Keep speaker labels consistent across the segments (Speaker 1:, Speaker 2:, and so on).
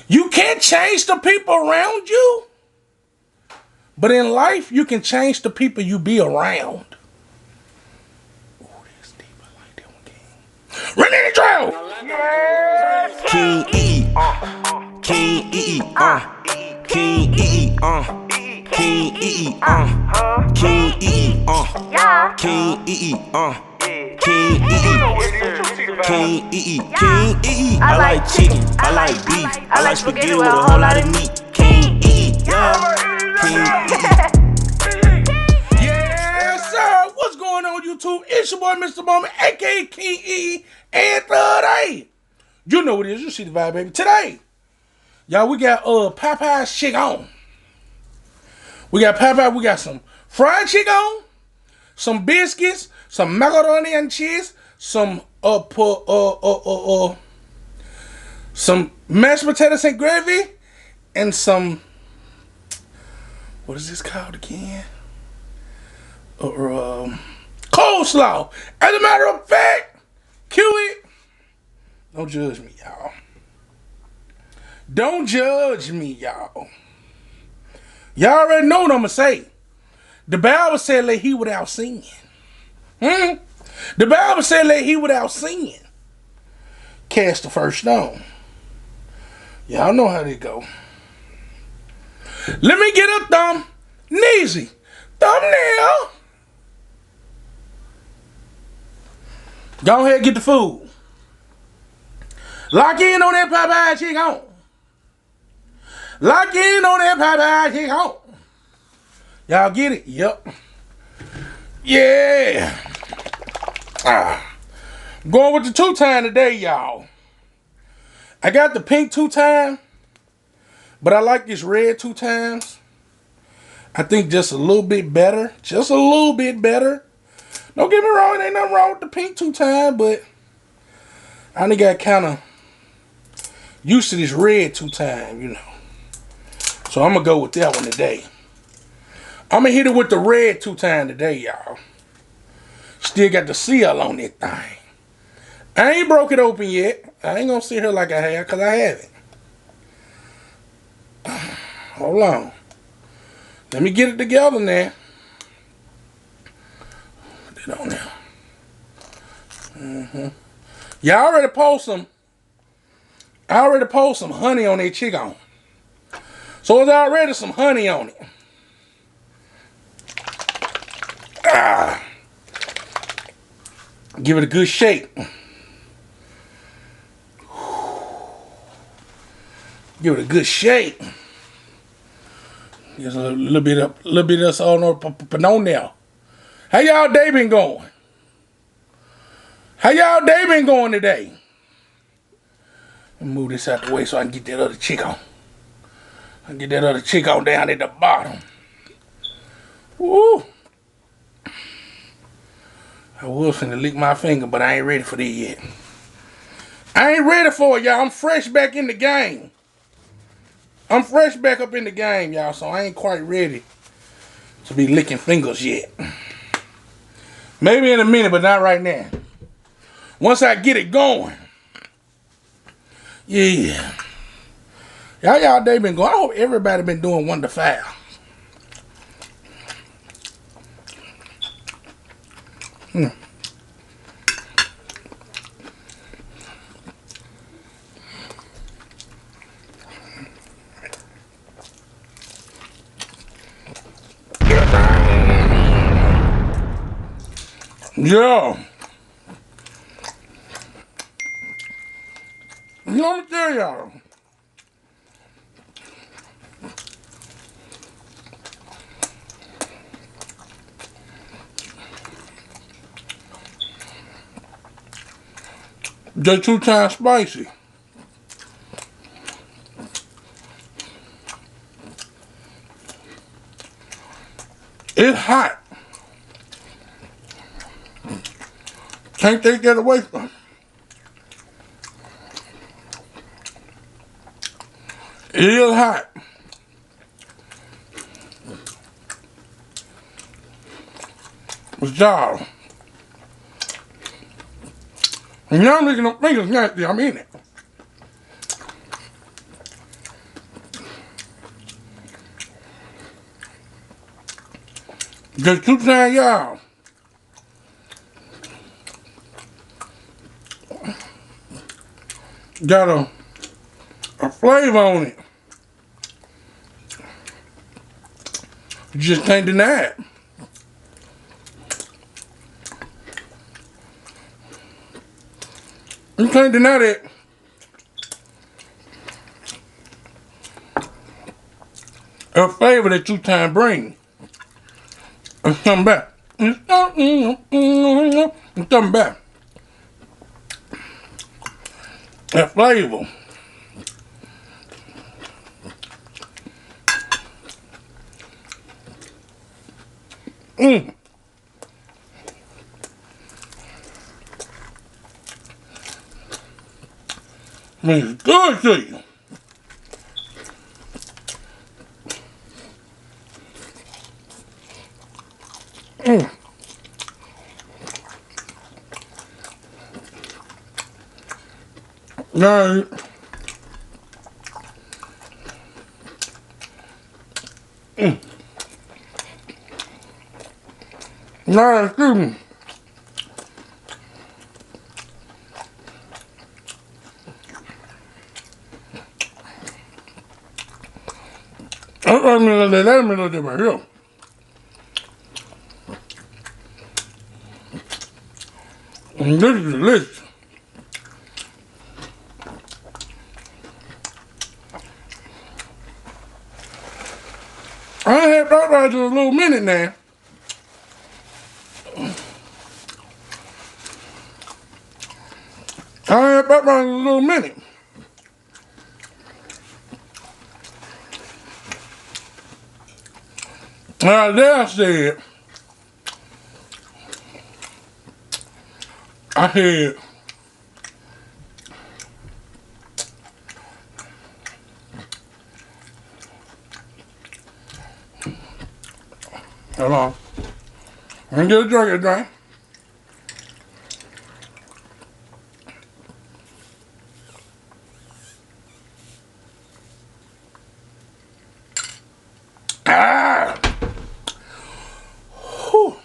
Speaker 1: You can't change the people around you, but in life, you can change the people you be around. Oh, that's deep. I like that one, King. Run in the trail.
Speaker 2: KinggEATEAT, KinggEATEAT, KinggEATEAT, KinggEATEAT, KinggEATEAT, KinggEATEAT, KinggEATEAT. I like chicken, I like beef, I like spaghetti with a whole lot of meat. KinggEATEAT, yeah. KinggEATEAT.
Speaker 1: Yes, sir. What's going on, YouTube? It's your boy, Mr. Bowman, aka KinggEATEAT, and today, you know what it is. You see the vibe, baby. Today, y'all, we got Popeye's chicken. We got Popeye. We got some fried chicken, some biscuits, some macaroni and cheese, some mashed potatoes and gravy, and some, what is this called again? Coleslaw. As a matter of fact, cue it. Don't judge me, y'all. Don't judge me, y'all. Y'all already know what I'm gonna say. The Bible said, "Let he without sin." The Bible said, "Let he without sin cast the first stone." Y'all know how they go. Let me get a thumbnail. Go ahead and get the food. Lock in on that Popeye chicken. Lock in on that Popeye chicken. Y'all get it? Yep. Yeah. Going with the 2-time today, y'all. I got the pink 2-time, but I like this red 2 times. I think just a little bit better. Just a little bit better. Don't get me wrong, ain't nothing wrong with the pink 2-time, but I only got kind of used to this red 2-time, you know. So I'm going to go with that one today. I'm going to hit it with the red 2-time today, y'all. Still got the seal on that thing. I ain't broke it open yet. I ain't going to sit here like I have, because I haven't. Hold on. Let me get it together now. Put it on there. Y'all already post some. I already post some honey on that chicken. So there's already some honey on it. Give it a good shake. Give it a good shake. Just a little bit of us all on there. How y'all day been going? How y'all day been going today? Let me move this out the way so I can get that other chick on. I can get that other chick on down at the bottom. Woo! I was finna lick my finger, but I ain't ready for that yet. I ain't ready for it, y'all. I'm fresh back in the game. I'm fresh back up in the game, y'all, so I ain't quite ready to be licking fingers yet. Maybe in a minute, but not right now. Once I get it going. Yeah. Y'all day been going. I hope everybody been doing wonderful. Yeah. Let me tell y'all. Just 2-time spicy. It's hot. Can't take that away from me. It is hot. But y'all, and y'all making them fingers nasty, I'm in it. Just two-time, y'all. Got a flavor on it. You just can't deny it. You can't deny that. A flavor that two-time bring. It's coming back. It's coming back. That flavor. It's good to you. Now, now, excuse me. Let me look at my here. And this is delicious. I ain't had that right in a little minute now. I ain't had that right in a little minute. Now, there said, I had hold on. Let me get a drink. Ah! Whew.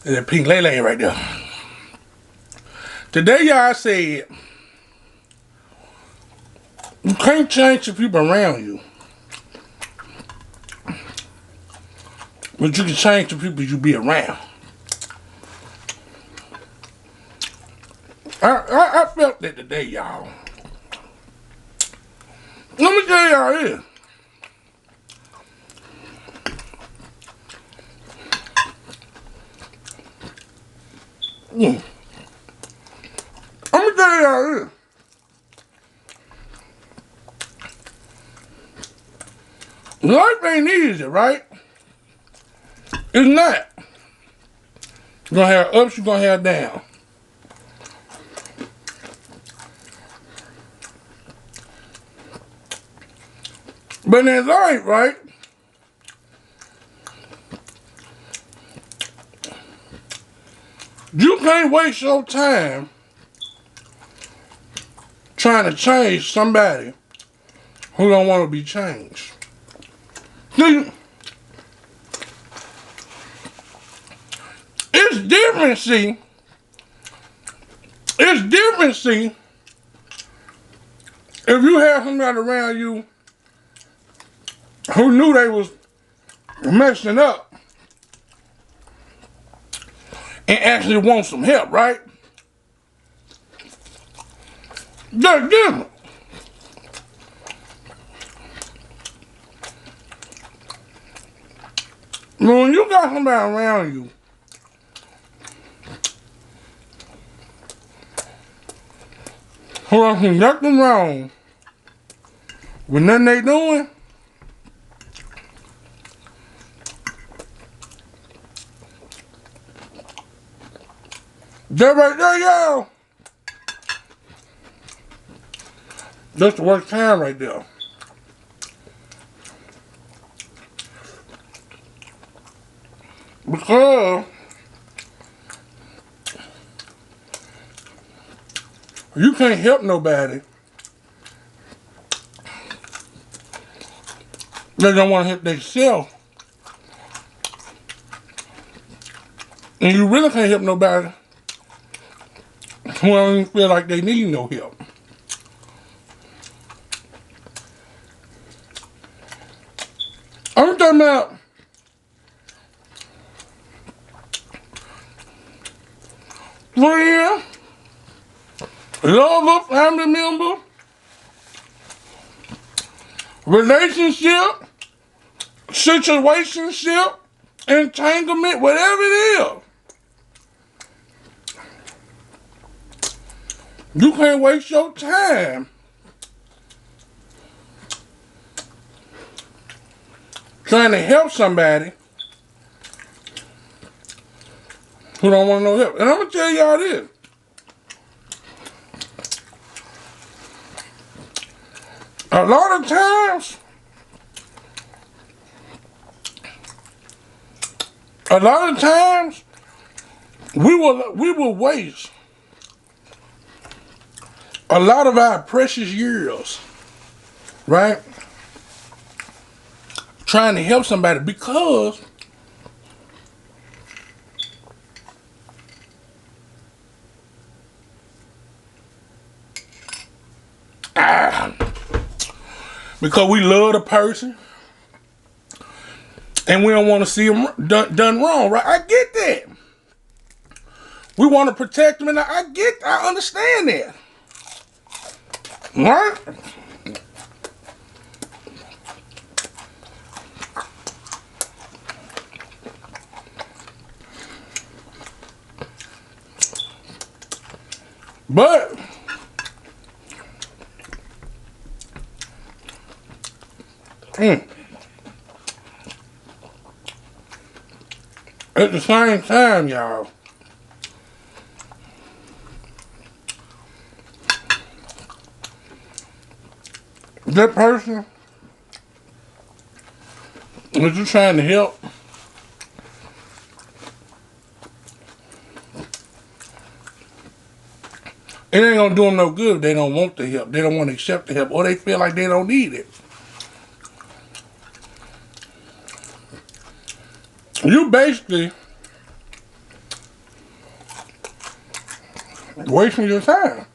Speaker 1: There's that pink lele right there. Today, y'all said, you can't change the people around you, but you can change the people you be around. I felt that today, y'all. Let me tell y'all this. Let me tell y'all this. Life ain't easy, right? It's not. You're gonna have ups, you're gonna have downs. But in life, right? You can't waste your time trying to change somebody who don't want to be changed. See, it's different, see. It's different, see, if you have somebody around you who knew they was messing up and actually want some help, right? That's different. When you got somebody around you who don't see nothing wrong with nothing they doing, that right there, y'all, that's the worst time right there. Because you can't help nobody that don't want to help themselves And you really can't help nobody who don't even feel like they need no help. I'm talking about friend, lover, family member, relationship, situationship, entanglement, whatever it is. You can't waste your time trying to help somebody who don't want no help. And I'm going to tell y'all this. A lot of times, we will waste a lot of our precious years, right, trying to help somebody because we love the person and we don't want to see them done wrong, right? I get that. We want to protect them, and I understand that. Right? But at the same time, y'all, that person that you're trying to help, it ain't gonna do them no good if they don't want the help. They don't want to accept the help, or they feel like they don't need it. You basically wasting your time.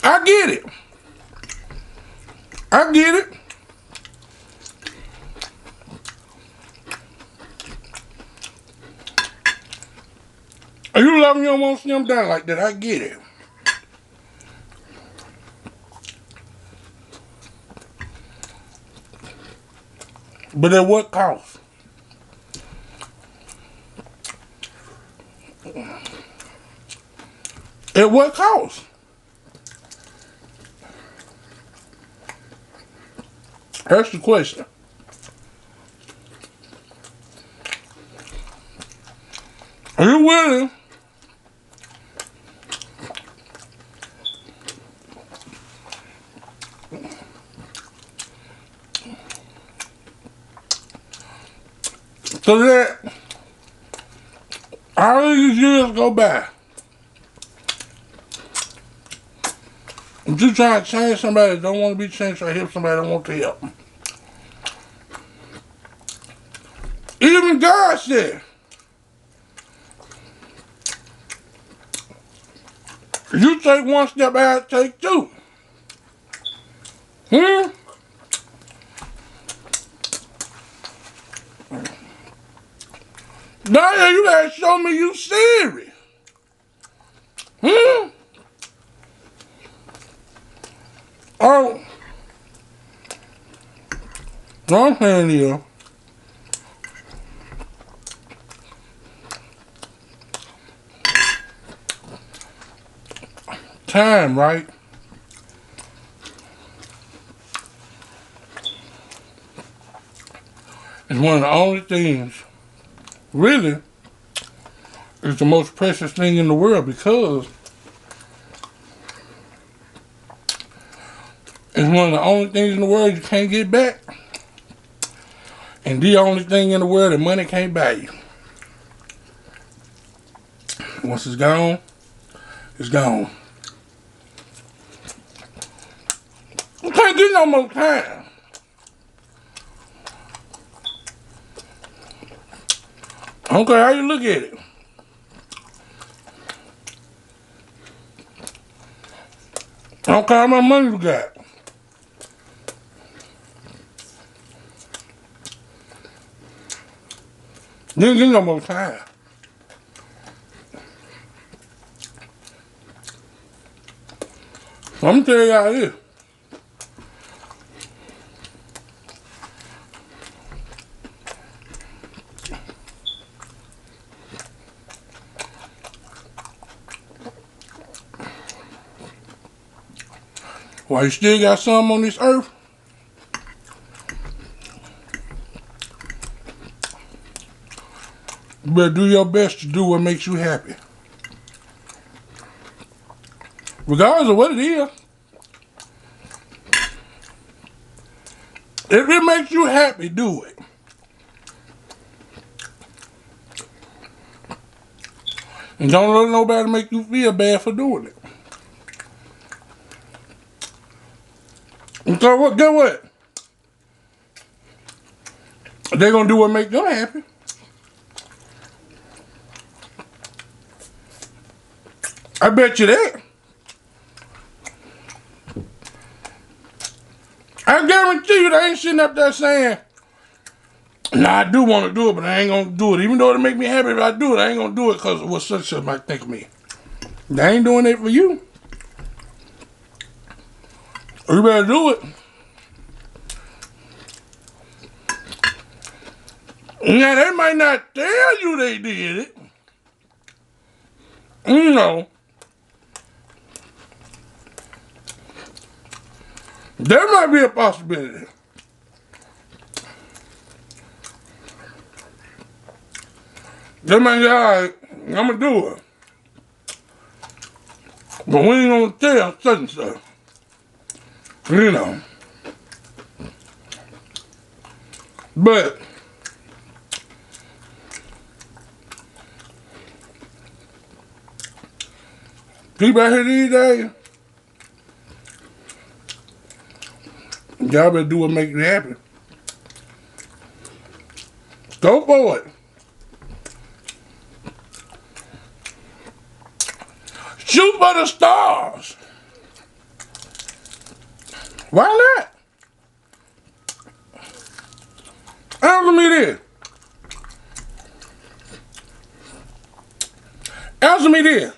Speaker 1: I get it. I get it. You love them, you don't want to see them down like that. I get it. But at what cost? At what cost? That's the question. Are you willing so that all these years go by and you trying to change somebody that don't want to be changed, or help somebody that don't want to help? Even God said, you take one step, I take two. Now you gotta show me you serious. Oh, what I'm saying here, time, right? Is one of the only things, really, is the most precious thing in the world, because it's one of the only things in the world you can't get back, and the only thing in the world that money can't buy you. Once it's gone, it's gone. You can't get no more time. Okay, how you look at it? Okay, how much money you got? You ain't getting no more time. I'm gonna tell y'all this. While you still got some on this earth, you better do your best to do what makes you happy. Regardless of what it is. If it makes you happy, do it. And don't let nobody make you feel bad for doing it. And so what? Get what? They're gonna do what makes them happy. I bet you that. I guarantee you they ain't sitting up there saying, nah, I do want to do it, but I ain't gonna do it. Even though it make me happy if I do it, I ain't gonna do it because of what such and might think of me. They ain't doing it for you. You better do it. Now, they might not tell you they did it. You know. There might be a possibility. They might say, all right, I'm going to do it. But we ain't going to tell such and such. You know. But people out here these days, y'all better do what makes you happy. Go for it. Shoot for the stars. Why not? Answer me this. Answer me this.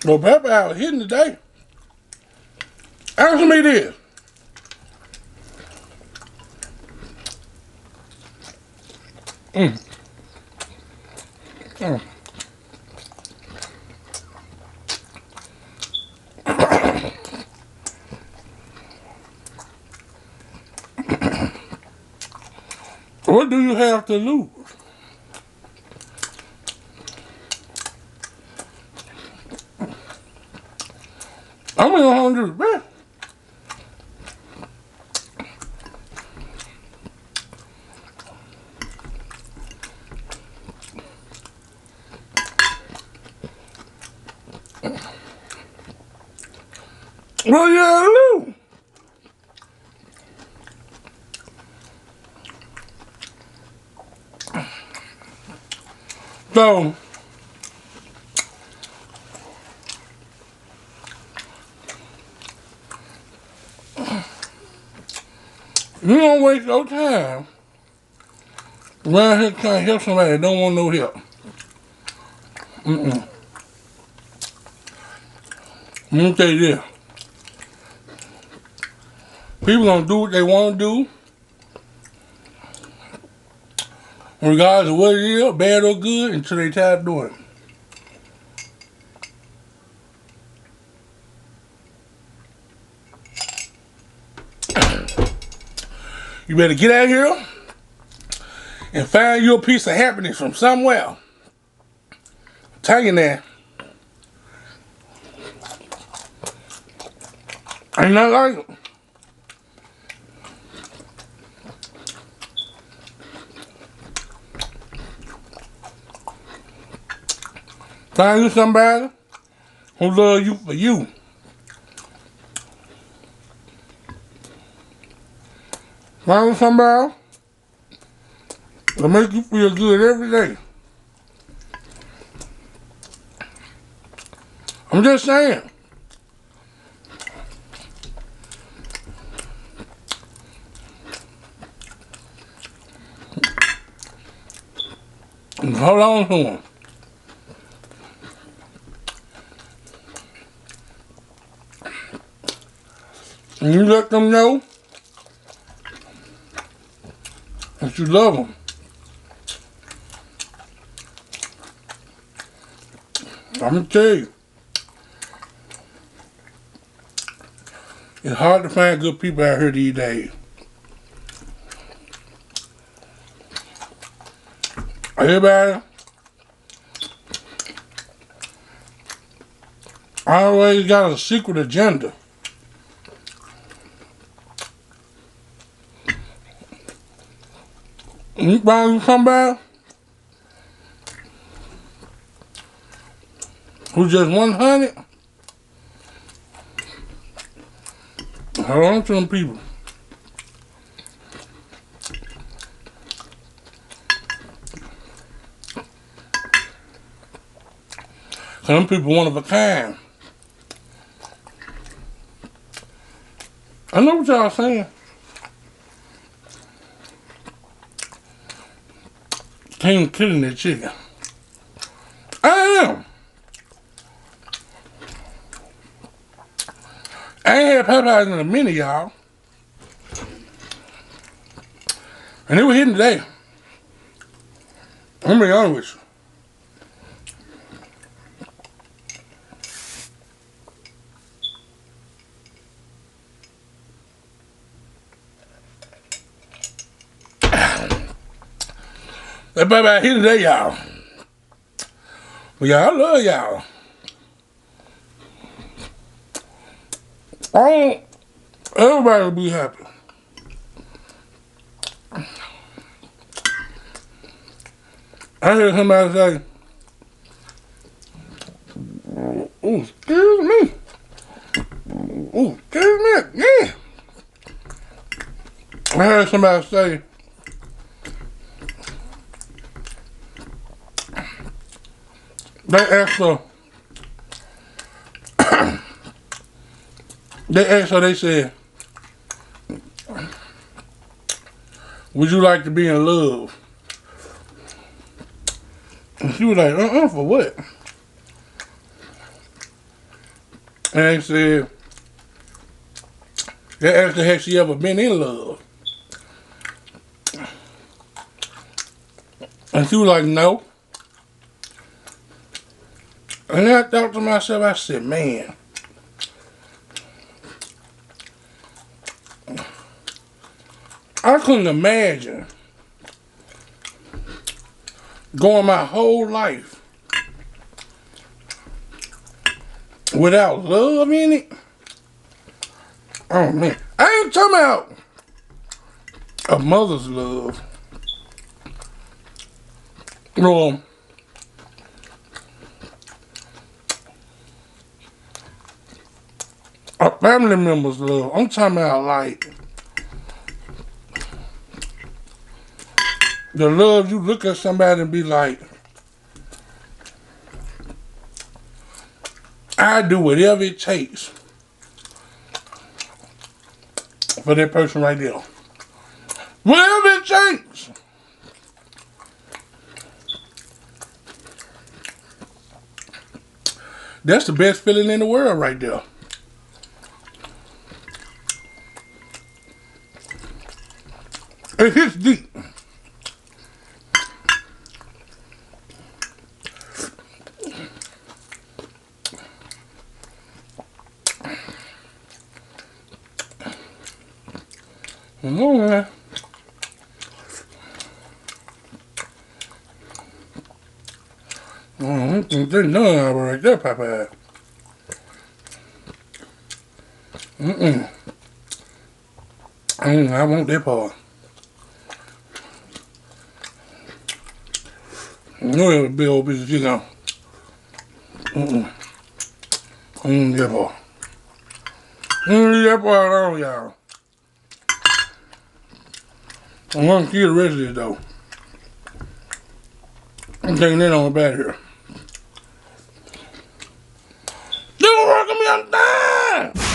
Speaker 1: Well, Pepper out hitting today. Answer me this. What do you have to lose? I'm in 100 best. Well, yeah, lose. So, you don't waste your time around here trying to help somebody that don't want no help. Let me tell you this. People gonna do what they want to do, regardless of what it is, bad or good, until they tired of doing it. You better get out here and find you a piece of happiness from somewhere. I'm telling you that. Ain't nothing like it. Find you somebody who love you for you. Find somebody to make you feel good every day. I'm just saying. Hold on to them. And you let them know that you love them. I'm gonna tell you, it's hard to find good people out here these days. Everybody always got a secret agenda. You find somebody who's just 100, hold on to them people. Some people one of a kind. I know what y'all saying. Ain't killing that chicken. I am. I ain't had Popeyes in a minute, y'all. And they were hitting today. I'm gonna be honest with you. That Popeyes here today, y'all. But y'all, I love y'all. I want everybody to be happy. I heard somebody say, "Ooh, excuse me. Ooh, excuse me again." I heard somebody say, they asked her, they said, "Would you like to be in love?" And she was like, for what? And they said, they asked her, has she ever been in love? And she was like, no. And then I thought to myself, I said, man, I couldn't imagine going my whole life without love in it. Oh man, I ain't talking about a mother's love. Well, a family member's love. I'm talking about like the love you look at somebody and be like, I do whatever it takes for that person right there. Whatever it takes. That's the best feeling in the world right there. It hits deep. No, man. I don't think there's none of it right there, Popeye. I want that part. No, it was a big old piece of chicken. I want that part. I want that part on, y'all. I'm gonna see the rest of this though. I'm taking it on back here. Don't work me on time!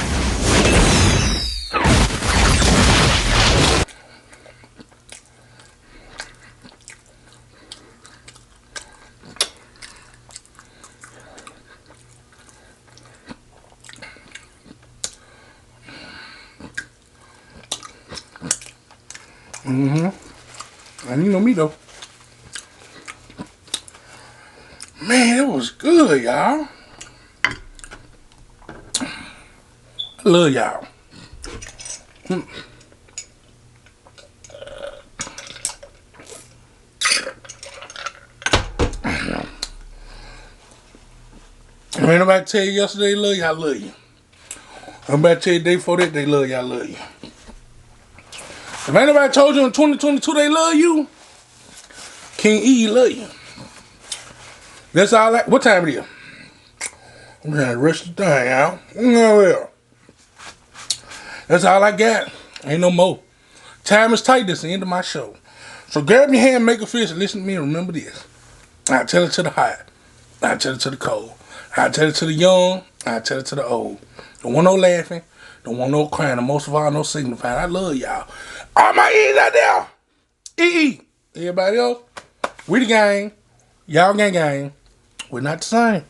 Speaker 1: And you know me though. Man, it was good, y'all. I love y'all. If ain't nobody tell you yesterday they love you, I love you. If nobody tell you the day before that they love you, I love you. If ain't nobody told you in 2022 they love you, KinggEATAT love you. That's all I, what time it is? I'm trying to rush the thing out. Well, that's all I got. Ain't no more. Time is tight. That's the end of my show. So grab your hand, make a fist, and listen to me and remember this. I tell it to the hot. I tell it to the cold. I tell it to the young. I tell it to the old. Don't want no laughing. Don't want no crying. And most of all, no signifying. I love y'all. All my E's out there. EE. Everybody else, we the gang. Y'all gang. We're not the same.